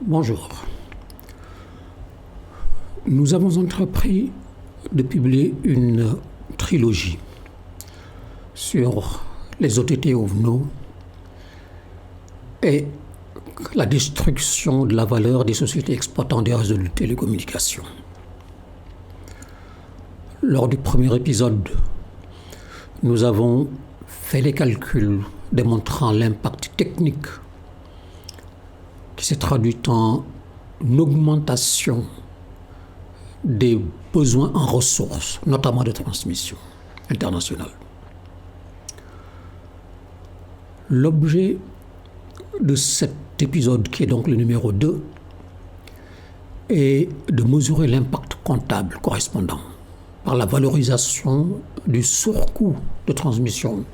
Bonjour. Nous avons entrepris de publier une trilogie sur les OTT OVNO et la destruction de la valeur des sociétés exploitant des réseaux de télécommunications. Lors du premier épisode, nous avons fait les calculs démontrant l'impact technique qui s'est traduit en augmentation des besoins en ressources, notamment de transmission internationale. L'objet de cet épisode, qui est donc le numéro 2, est de mesurer l'impact comptable correspondant par la valorisation du surcoût de transmission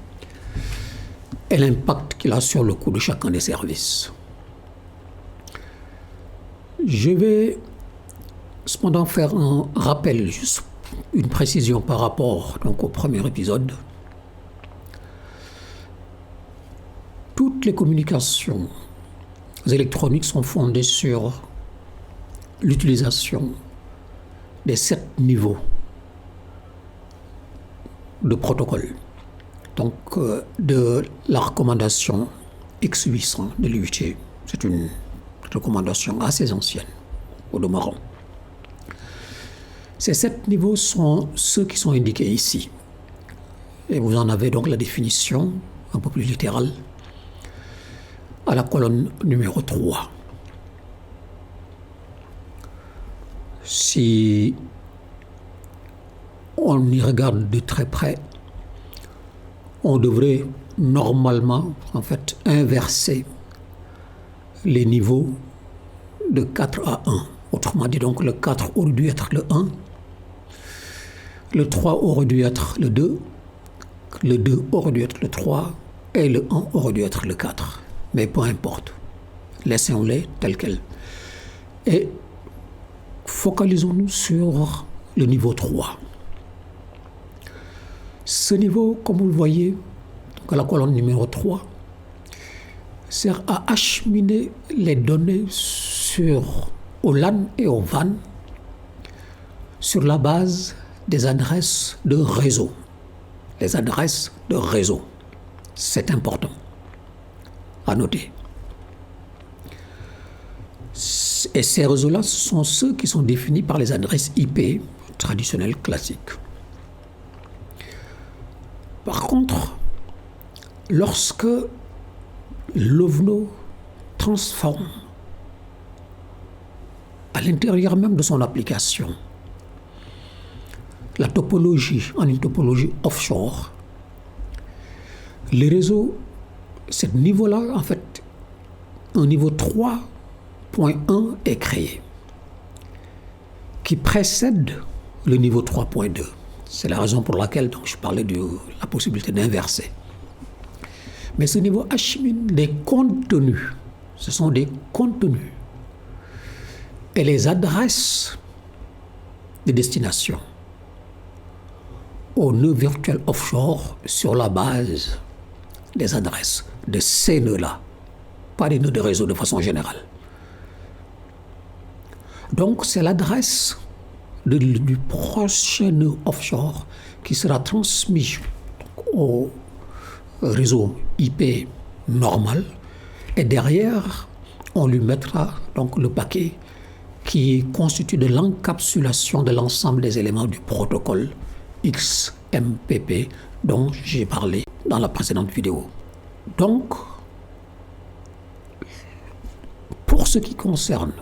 et l'impact qu'il a sur le coût de chacun des services. Je vais cependant faire un rappel, juste une précision par rapport au premier épisode. Toutes les communications électroniques sont fondées sur l'utilisation des 7 niveaux de protocole. Donc, de la recommandation X800 de l'UIT, c'est une recommandation assez ancienne, au demeurant. Ces 7 niveaux sont ceux qui sont indiqués ici. Et vous en avez donc la définition, un peu plus littérale, à la colonne numéro 3. Si on y regarde de très près, on devrait normalement, inverser les niveaux de 4 à 1. Autrement dit, donc, le 4 aurait dû être le 1, le 3 aurait dû être le 2, le 2 aurait dû être le 3, et le 1 aurait dû être le 4. Mais peu importe, laissons-les tels quels. Et focalisons-nous sur le niveau 3. Ce niveau, comme vous le voyez, à la colonne numéro 3, sert à acheminer les données au LAN et au WAN sur la base des adresses de réseau. Les adresses de réseau, c'est important à noter. Et ces réseaux-là, ce sont ceux qui sont définis par les adresses IP traditionnelles classiques. Par contre, lorsque l'OVNO transforme à l'intérieur même de son application la topologie en une topologie offshore, les réseaux, ce niveau-là, un niveau 3.1 est créé, qui précède le niveau 3.2. C'est la raison pour laquelle donc, je parlais de la possibilité d'inverser. Mais ce niveau achemine des contenus. Ce sont des contenus. Et les adresses de destination aux nœuds virtuels offshore sur la base des adresses de ces nœuds-là, pas des nœuds de réseau de façon générale. Donc, c'est l'adresse du prochain nœud offshore qui sera transmis au réseau IP normal, et derrière, on lui mettra donc le paquet qui constitue de l'encapsulation de l'ensemble des éléments du protocole XMPP dont j'ai parlé dans la précédente vidéo. Donc, pour ce qui concerne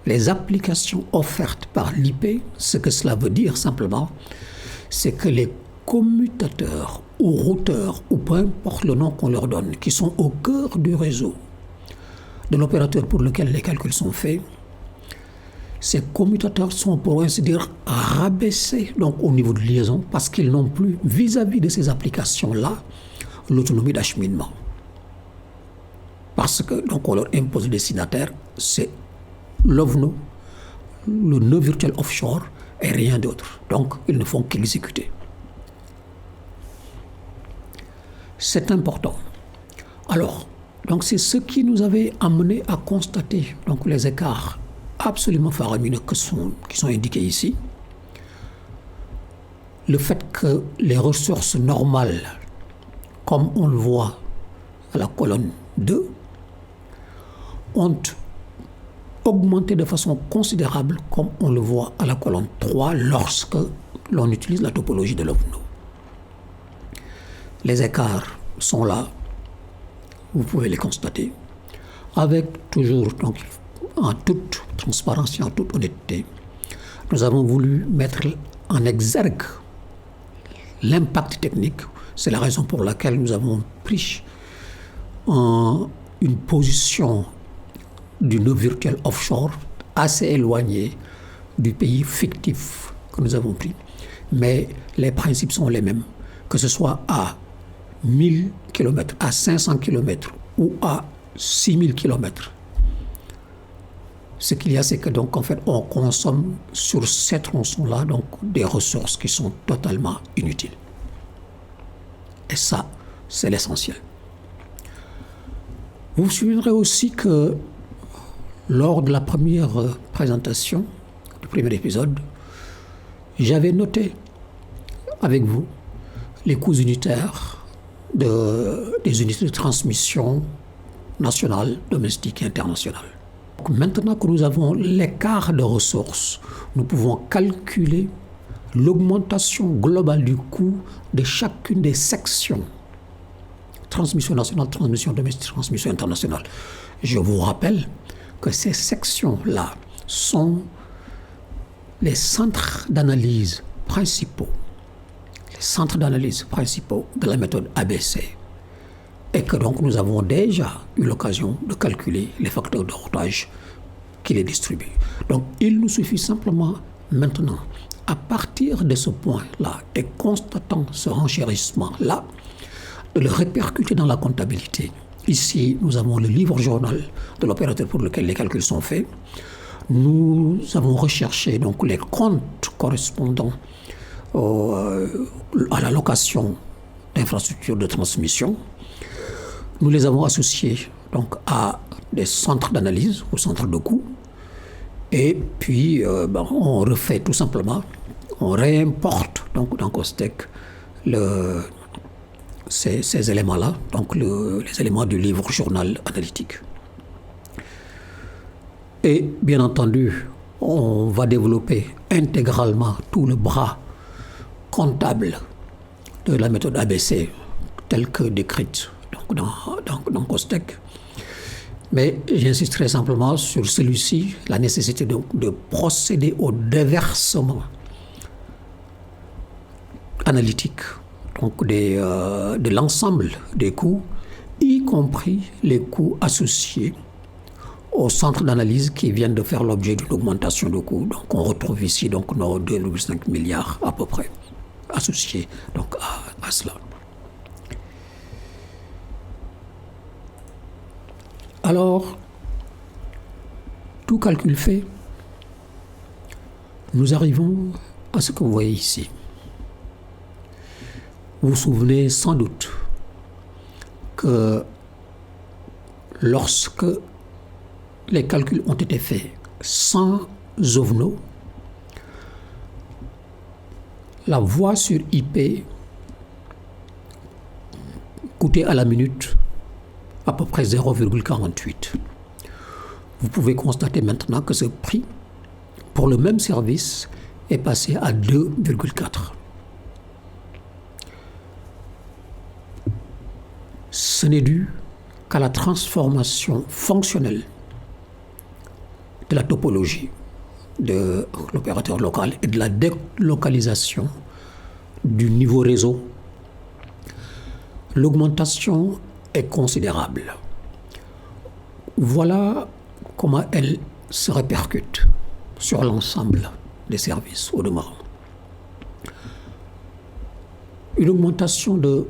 les applications offertes par l'IP, ce que cela veut dire simplement, c'est que les commutateurs ou routeurs, ou peu importe le nom qu'on leur donne, qui sont au cœur du réseau de l'opérateur pour lequel les calculs sont faits, ces commutateurs sont, pour ainsi dire, rabaissés donc, au niveau de liaison parce qu'ils n'ont plus, vis-à-vis de ces applications-là, l'autonomie d'acheminement. Parce que, donc, on leur impose le destinataire, c'est l'OVNO, le nœud virtuel offshore, et rien d'autre. Donc, ils ne font qu'exécuter. C'est important. Alors, Donc c'est ce qui nous avait amené à constater donc, les écarts absolument faramineux qui sont indiqués ici. Le fait que les ressources normales, comme on le voit à la colonne 2, ont augmenté de façon considérable, comme on le voit à la colonne 3, lorsque l'on utilise la topologie de l'OVNO. Les écarts sont là, vous pouvez les constater, avec toujours, donc, en toute transparence et en toute honnêteté, nous avons voulu mettre en exergue l'impact technique. C'est la raison pour laquelle nous avons pris une position du nœud virtuel offshore assez éloignée du pays fictif que nous avons pris. Mais les principes sont les mêmes, que ce soit à 1000 km, à 500 km ou à 6000 km. Ce qu'il y a, c'est que donc en fait, on consomme sur ces tronçons-là donc des ressources qui sont totalement inutiles. Et ça, c'est l'essentiel. Vous vous souviendrez aussi que lors de la première présentation, du premier épisode, j'avais noté avec vous les coûts unitaires des unités de transmission nationale, domestique et internationale. Maintenant que nous avons l'écart de ressources, nous pouvons calculer l'augmentation globale du coût de chacune des sections. Transmission nationale, transmission domestique, transmission internationale. Je vous rappelle que ces sections-là sont les centres d'analyse principaux. Les centres d'analyse principaux de la méthode ABC. Et que donc nous avons déjà eu l'occasion de calculer les facteurs de routage qui les distribuent. Donc il nous suffit simplement maintenant, à partir de ce point-là et constatant ce renchérissement-là, de le répercuter dans la comptabilité. Ici, nous avons le livre journal de l'opérateur pour lequel les calculs sont faits. Nous avons recherché donc les comptes correspondant à la location d'infrastructures de transmission. Nous les avons associés donc à des centres d'analyse, aux centres de coûts. Et puis, on refait tout simplement, on réimporte donc dans Costec ces éléments-là, donc les éléments du livre journal analytique. Et bien entendu, on va développer intégralement tout le bras comptable de la méthode ABC telle que décrite dans Costec. Mais j'insisterai simplement sur celui-ci, la nécessité de procéder au déversement analytique donc de l'ensemble des coûts, y compris les coûts associés aux centres d'analyse qui viennent de faire l'objet d'une augmentation de coûts. Donc on retrouve ici donc nos 2,5 milliards à peu près associés donc à cela. Alors, tout calcul fait, nous arrivons à ce que vous voyez ici. Vous vous souvenez sans doute que lorsque les calculs ont été faits sans OVNO, la voie sur IP coûtait à la minute à peu près 0,48. Vous pouvez constater maintenant que ce prix pour le même service est passé à 2,4. Ce n'est dû qu'à la transformation fonctionnelle de la topologie de l'opérateur local et de la délocalisation du niveau réseau. L'augmentation est considérable. Voilà comment elle se répercute sur l'ensemble des services au demeurant. Une augmentation de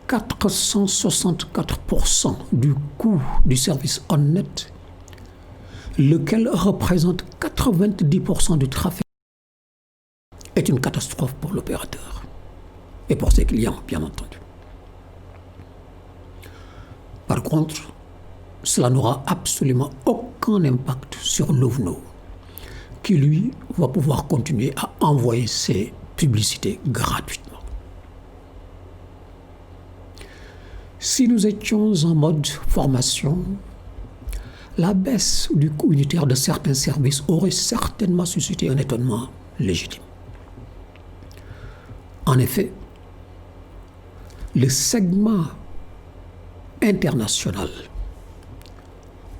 464% du coût du service en net, lequel représente 90% du trafic, est une catastrophe pour l'opérateur et pour ses clients, bien entendu. Par contre, cela n'aura absolument aucun impact sur l'OVNO, qui lui va pouvoir continuer à envoyer ses publicités gratuitement. Si nous étions en mode formation, la baisse du coût unitaire de certains services aurait certainement suscité un étonnement légitime. En effet, le segment international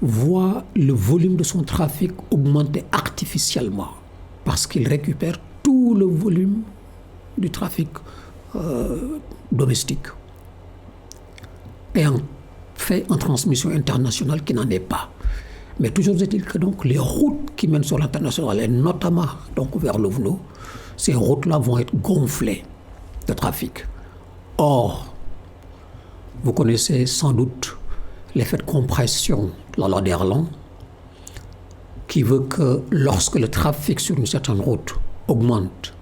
voit le volume de son trafic augmenter artificiellement parce qu'il récupère tout le volume du trafic domestique et en fait en transmission internationale qui n'en est pas. Mais toujours est-il que donc les routes qui mènent sur l'international et notamment donc vers l'OVNO, ces routes-là vont être gonflées de trafic. Or, vous connaissez sans doute l'effet de compression de la loi d'Erlang qui veut que lorsque le trafic sur une certaine route augmente,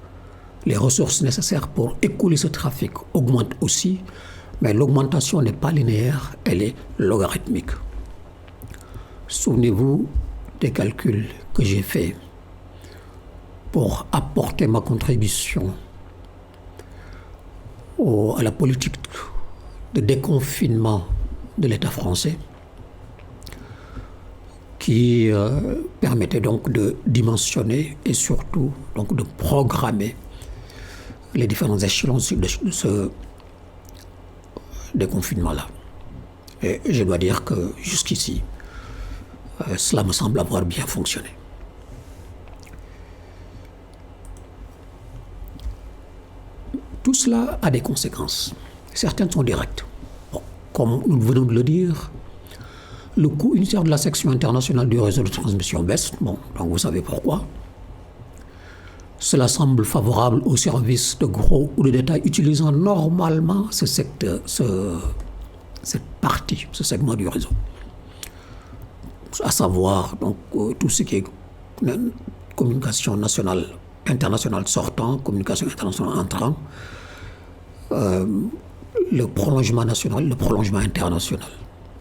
les ressources nécessaires pour écouler ce trafic augmentent aussi, mais l'augmentation n'est pas linéaire, elle est logarithmique. Souvenez-vous des calculs que j'ai faits pour apporter ma contribution à la politique de déconfinement de l'État français, qui permettait donc de dimensionner et surtout donc de programmer les différents échelons de ce déconfinement-là. Et je dois dire que jusqu'ici, cela me semble avoir bien fonctionné. Tout cela a des conséquences. Certaines sont directes. Bon, comme nous venons de le dire, le coût unitaire de la section internationale du réseau de transmission baisse. Bon, donc vous savez pourquoi. Cela semble favorable aux services de gros ou de détail utilisant normalement ce secteur, cette partie, ce segment du réseau. À savoir donc tout ce qui est communication nationale, internationale sortant, communication internationale entrant, le prolongement national, le prolongement international.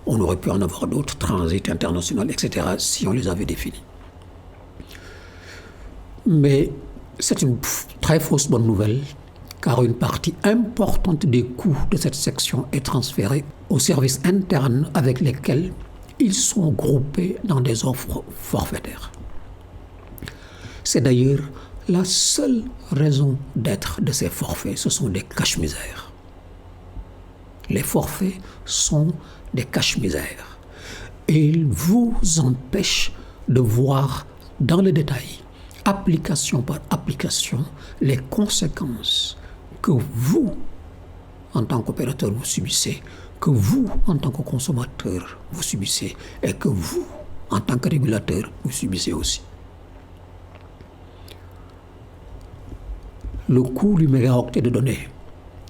On aurait pu en avoir d'autres, transit international, etc., si on les avait définis. Mais c'est une très fausse bonne nouvelle, car une partie importante des coûts de cette section est transférée aux services internes avec lesquels ils sont groupés dans des offres forfaitaires. C'est d'ailleurs la seule raison d'être de ces forfaits, ce sont des cache-misères. Les forfaits sont des cache-misères. Et ils vous empêchent de voir dans le détail, application par application, les conséquences que vous, en tant qu'opérateur, vous subissez, que vous, en tant que consommateur, vous subissez, et que vous, en tant que régulateur, vous subissez aussi. Le coût du mégaoctet de données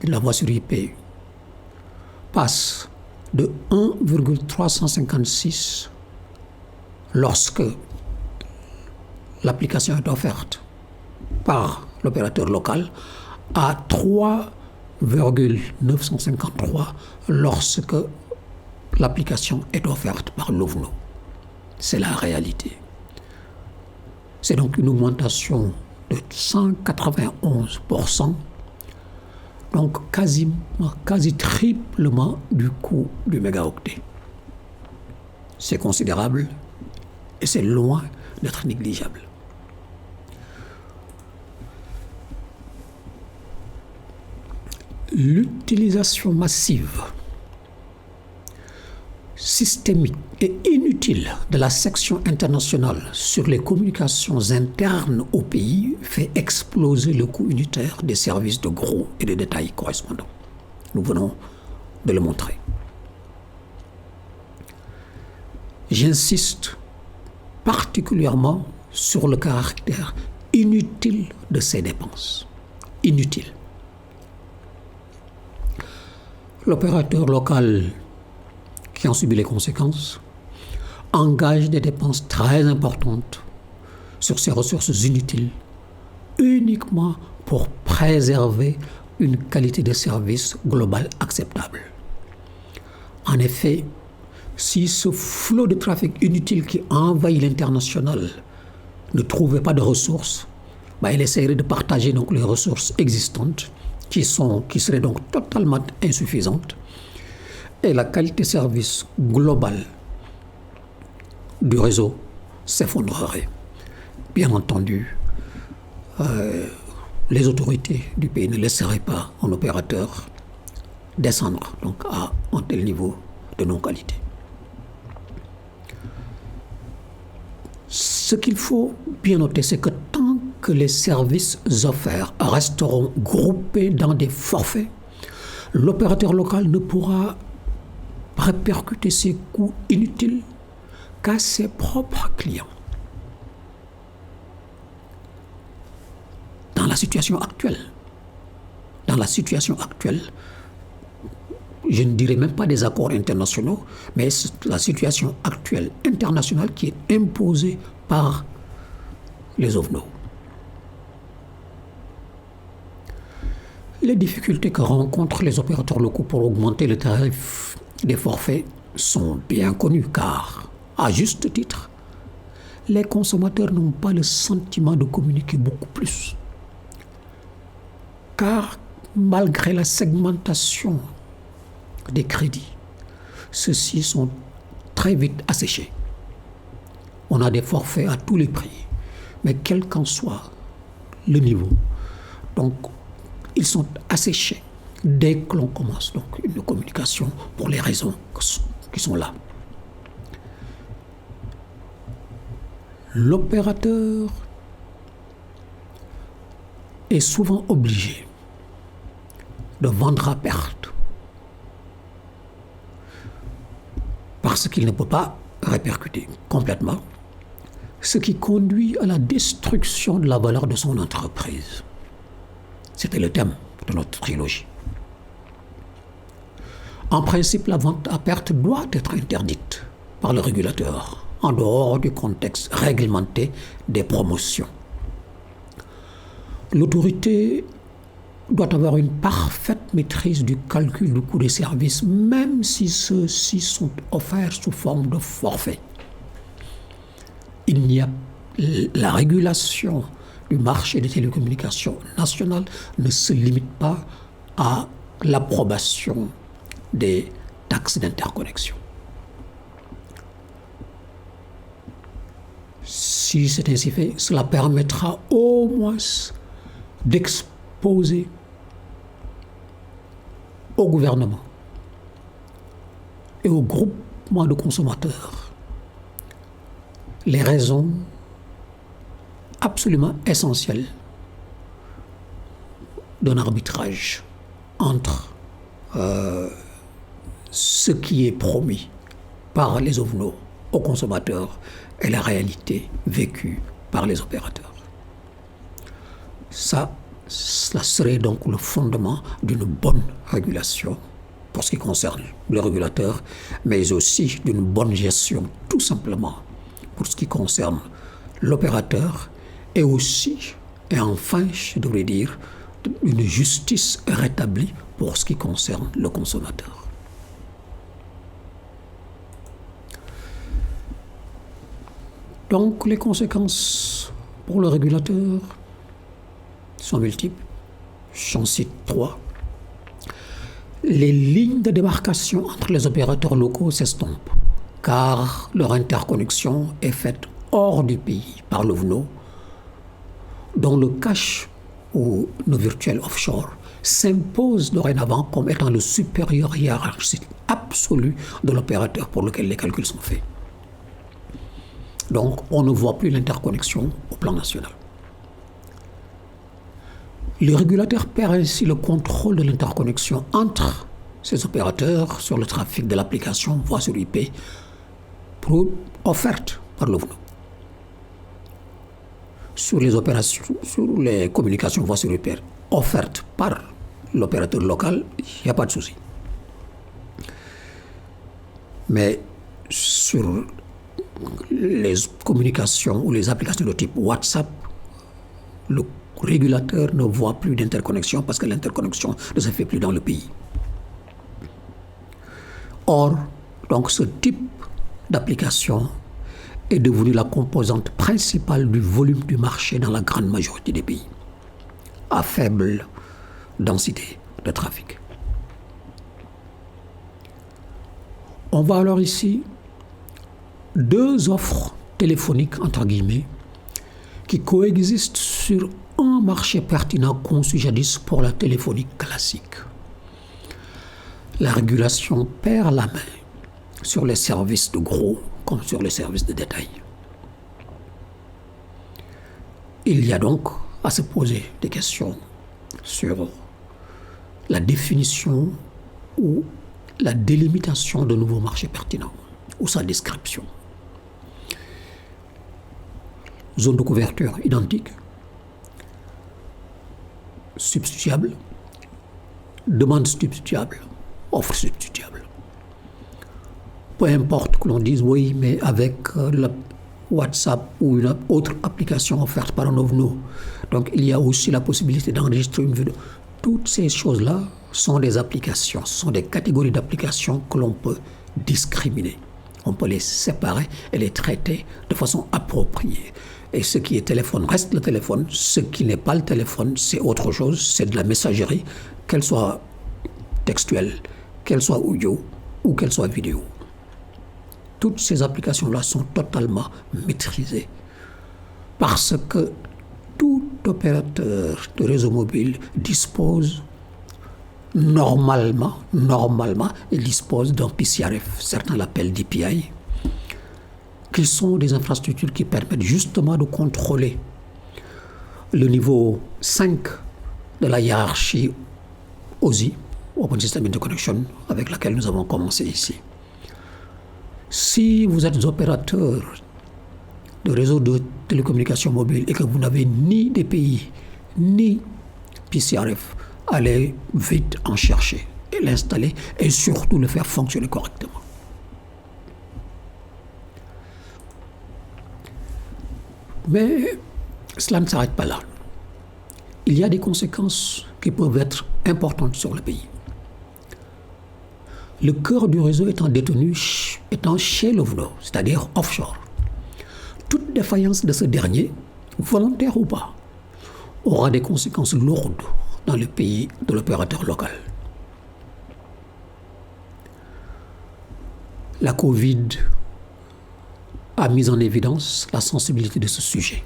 de la voie sur IP passe de 1,356 lorsque l'application est offerte par l'opérateur local à 3,953 lorsque l'application est offerte par l'OVNO. C'est la réalité. C'est donc une augmentation de 191%, donc quasi triplement du coût du mégaoctet. C'est considérable et c'est loin d'être négligeable. L'utilisation massive, systémique et inutile de la section internationale sur les communications internes au pays fait exploser le coût unitaire des services de gros et de détail correspondants. Nous venons de le montrer. J'insiste particulièrement sur le caractère inutile de ces dépenses. Inutile. L'opérateur local qui en subit les conséquences engage des dépenses très importantes sur ces ressources inutiles uniquement pour préserver une qualité de service globale acceptable. En effet, Si ce flot de trafic inutile qui envahit l'international ne trouvait pas de ressources, il essaierait de partager donc les ressources existantes qui seraient donc totalement insuffisantes, et la qualité de service globale du réseau s'effondrerait. Bien entendu, les autorités du pays ne laisseraient pas un opérateur descendre donc à un tel niveau de non-qualité. Ce qu'il faut bien noter, c'est que tant que les services offerts resteront groupés dans des forfaits, l'opérateur local ne pourra répercuter ses coûts inutiles qu'à ses propres clients. Dans la situation actuelle, je ne dirais même pas des accords internationaux, mais c'est la situation actuelle internationale qui est imposée par les OVNO. Les difficultés que rencontrent les opérateurs locaux pour augmenter le tarif des forfaits sont bien connues, car, à juste titre, les consommateurs n'ont pas le sentiment de communiquer beaucoup plus. Car, malgré la segmentation des crédits, ceux-ci sont très vite asséchés. On a des forfaits à tous les prix, mais quel qu'en soit le niveau, donc ils sont asséchés dès que l'on commence donc une communication pour les raisons qui sont là. L'opérateur est souvent obligé de vendre à perte parce qu'il ne peut pas répercuter complètement, ce qui conduit à la destruction de la valeur de son entreprise. C'était le thème de notre trilogie. En principe, la vente à perte doit être interdite par le régulateur, en dehors du contexte réglementé des promotions. L'autorité doit avoir une parfaite maîtrise du calcul du coût des services, même si ceux-ci sont offerts sous forme de forfait. La régulation du marché des télécommunications nationales ne se limite pas à l'approbation des taxes d'interconnexion. Si c'est ainsi fait, cela permettra au moins d'exposer au gouvernement et au groupement de consommateurs les raisons absolument essentielles d'un arbitrage entre ce qui est promis par les OVNO aux consommateurs et la réalité vécue par les opérateurs. Ça serait donc le fondement d'une bonne régulation pour ce qui concerne le régulateur, mais aussi d'une bonne gestion, tout simplement, pour ce qui concerne l'opérateur, et aussi, et enfin, je devrais dire, une justice rétablie pour ce qui concerne le consommateur. Donc, les conséquences pour le régulateur sont multiples. J'en cite 3. Les lignes de démarcation entre les opérateurs locaux s'estompent, car leur interconnexion est faite hors du pays par l'OVNO, dont le cache ou le virtuel offshore s'impose dorénavant comme étant le supérieur hiérarchique absolu de l'opérateur pour lequel les calculs sont faits. Donc, on ne voit plus l'interconnexion au plan national. Le régulateur perd ainsi le contrôle de l'interconnexion entre ces opérateurs sur le trafic de l'application voix sur IP offerte par l'OVNO. Sur les communications voix sur IP offertes par l'opérateur local, il n'y a pas de souci. Mais sur les communications ou les applications de type WhatsApp, le régulateur ne voit plus d'interconnexion parce que l'interconnexion ne se fait plus dans le pays. Or, donc ce type d'applications est devenue la composante principale du volume du marché dans la grande majorité des pays, à faible densité de trafic. On voit alors ici deux offres téléphoniques, entre guillemets, qui coexistent sur un marché pertinent conçu jadis pour la téléphonie classique. La régulation perd la main sur les services de gros comme sur les services de détail. Il y a donc à se poser des questions sur la définition ou la délimitation de nouveaux marchés pertinents ou sa description. Zone de couverture identique, substituable, demande substituable, offre substituable. Peu importe que l'on dise oui, mais avec le WhatsApp ou une autre application offerte par un OVNO. Donc il y a aussi la possibilité d'enregistrer une vidéo. Toutes ces choses-là sont des applications, ce sont des catégories d'applications que l'on peut discriminer. On peut les séparer et les traiter de façon appropriée. Et ce qui est téléphone reste le téléphone. Ce qui n'est pas le téléphone, c'est autre chose. C'est de la messagerie, qu'elle soit textuelle, qu'elle soit audio ou qu'elle soit vidéo. Toutes ces applications-là sont totalement maîtrisées parce que tout opérateur de réseau mobile dispose normalement, il dispose d'un PCRF, certains l'appellent DPI, qui sont des infrastructures qui permettent justement de contrôler le niveau 5 de la hiérarchie OSI, Open System Interconnection, avec laquelle nous avons commencé ici. Si vous êtes opérateur de réseau de télécommunications mobiles et que vous n'avez ni DPI ni PCRF, allez vite en chercher et l'installer et surtout le faire fonctionner correctement. Mais cela ne s'arrête pas là. Il y a des conséquences qui peuvent être importantes sur le pays. Le cœur du réseau étant chez l'OVNO, c'est-à-dire offshore. Toute défaillance de ce dernier, volontaire ou pas, aura des conséquences lourdes dans le pays de l'opérateur local. La Covid a mis en évidence la sensibilité de ce sujet.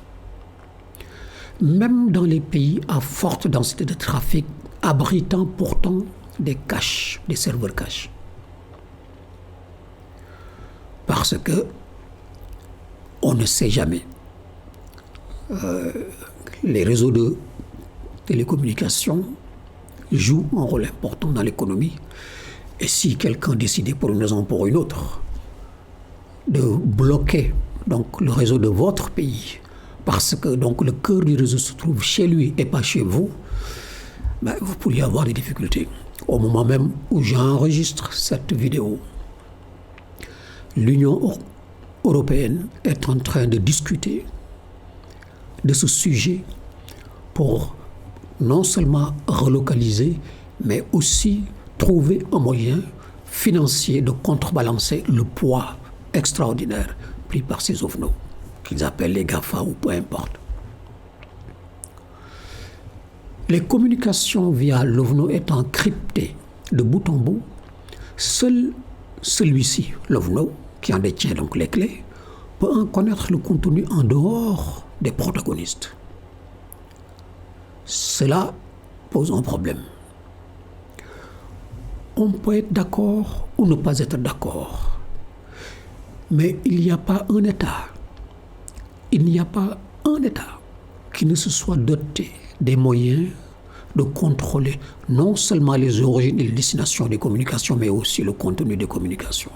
Même dans les pays à forte densité de trafic, abritant pourtant des caches, des serveurs caches. Parce que on ne sait jamais. Les réseaux de télécommunications jouent un rôle important dans l'économie. Et si quelqu'un décidait pour une raison ou pour une autre de bloquer donc, le réseau de votre pays, parce que donc, le cœur du réseau se trouve chez lui et pas chez vous, ben, vous pourriez avoir des difficultés. Au moment même où j'enregistre cette vidéo, l'Union européenne est en train de discuter de ce sujet pour non seulement relocaliser, mais aussi trouver un moyen financier de contrebalancer le poids extraordinaire pris par ces OVNO, qu'ils appellent les GAFA ou peu importe. Les communications via l'OVNO étant cryptées de bout en bout, seul celui-ci, l'OVNO, qui en détient donc les clés, peut en connaître le contenu en dehors des protagonistes. Cela pose un problème. On peut être d'accord ou ne pas être d'accord, mais il n'y a pas un État qui ne se soit doté des moyens de contrôler non seulement les origines et les destinations des communications, mais aussi le contenu des communications.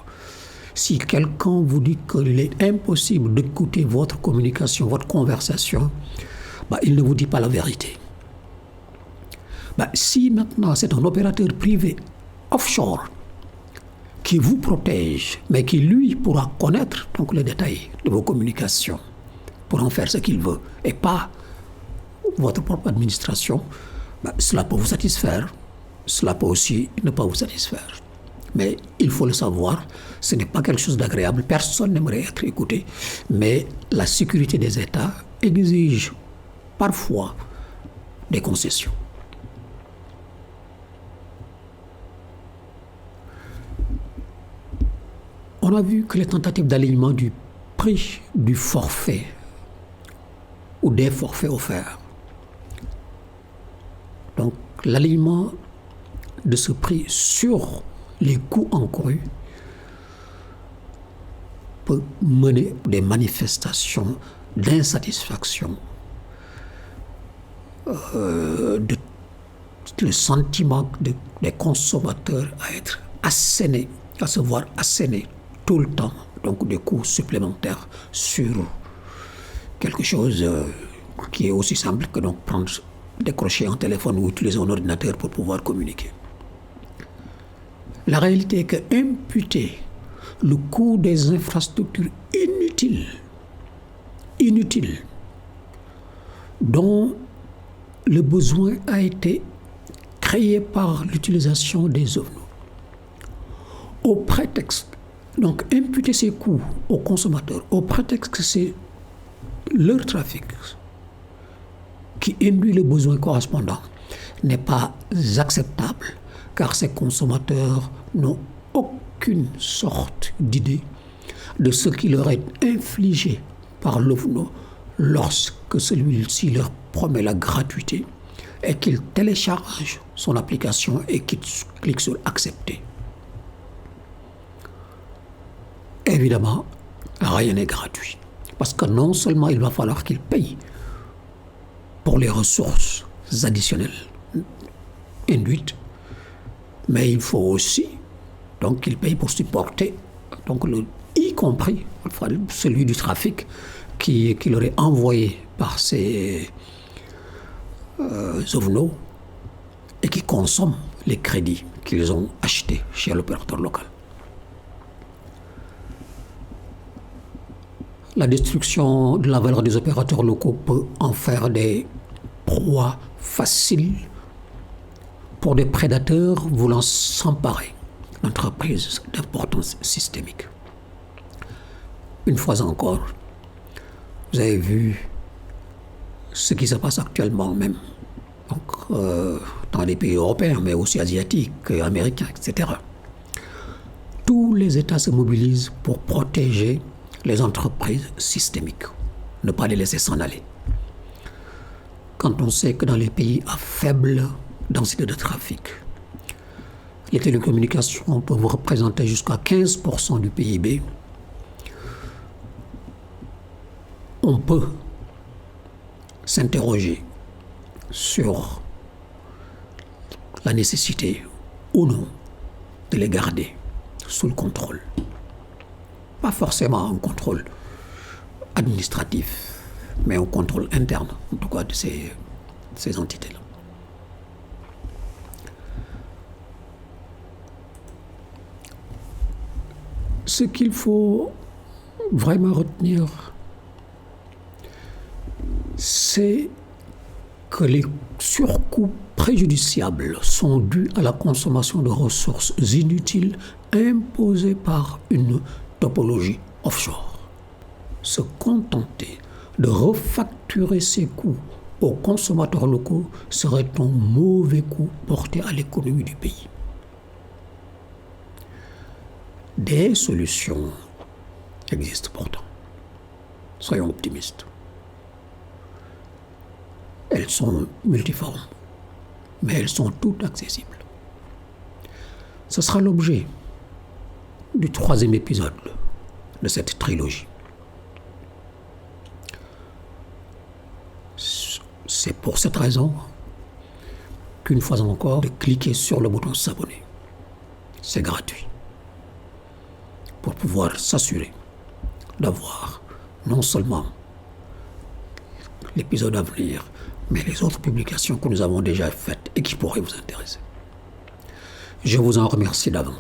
Si quelqu'un vous dit qu'il est impossible d'écouter votre communication, votre conversation, il ne vous dit pas la vérité. Si maintenant c'est un opérateur privé offshore qui vous protège, mais qui lui pourra connaître donc les détails de vos communications pour en faire ce qu'il veut, et pas votre propre administration, cela peut vous satisfaire, cela peut aussi ne pas vous satisfaire. Mais il faut le savoir, ce n'est pas quelque chose d'agréable. Personne n'aimerait être écouté. Mais la sécurité des États exige parfois des concessions. On a vu que les tentatives d'alignement du prix du forfait ou des forfaits offerts, donc l'alignement de ce prix sur les coûts encourus, peut mener des manifestations d'insatisfaction, le sentiment des consommateurs à être assénés, à se voir assénés tout le temps, donc des coûts supplémentaires sur quelque chose qui est aussi simple que donc décrocher un téléphone ou utiliser un ordinateur pour pouvoir communiquer. La réalité est que imputer le coût des infrastructures inutiles, dont le besoin a été créé par l'utilisation des OVNO, au prétexte, donc imputer ces coûts aux consommateurs, au prétexte que c'est leur trafic qui induit le besoin correspondant, n'est pas acceptable, car ces consommateurs n'ont aucune sorte d'idée de ce qui leur est infligé par l'OVNO lorsque celui-ci leur promet la gratuité et qu'ils téléchargent son application et qu'ils cliquent sur accepter. Évidemment, rien n'est gratuit, parce que non seulement il va falloir qu'ils payent pour les ressources additionnelles induites, mais il faut aussi donc qu'ils payent pour supporter, donc y compris celui du trafic qui leur est envoyé par ces OVNO et qui consomment les crédits qu'ils ont achetés chez l'opérateur local. La destruction de la valeur des opérateurs locaux peut en faire des proies faciles pour des prédateurs voulant s'emparer d'entreprises d'importance systémique. Une fois encore, vous avez vu ce qui se passe actuellement même donc, dans les pays européens, mais aussi asiatiques, américains, etc. Tous les États se mobilisent pour protéger les entreprises systémiques, ne pas les laisser s'en aller. Quand on sait que dans les pays à faible densité de trafic, les télécommunications peuvent représenter jusqu'à 15% du PIB, on peut s'interroger sur la nécessité ou non de les garder sous le contrôle. Pas forcément un contrôle administratif, mais un contrôle interne, en tout cas de ces entités-là. Ce qu'il faut vraiment retenir, c'est que les surcoûts préjudiciables sont dus à la consommation de ressources inutiles imposées par une topologie offshore. Se contenter de refacturer ces coûts aux consommateurs locaux serait un mauvais coup porté à l'économie du pays. Des solutions existent pourtant. Soyons optimistes. Elles sont multiformes, mais elles sont toutes accessibles. Ce sera l'objet du 3e épisode de cette trilogie. C'est pour cette raison qu'une fois encore, de cliquer sur le bouton s'abonner. C'est gratuit. Pour pouvoir s'assurer d'avoir non seulement l'épisode à venir, mais les autres publications que nous avons déjà faites et qui pourraient vous intéresser. Je vous en remercie d'avance.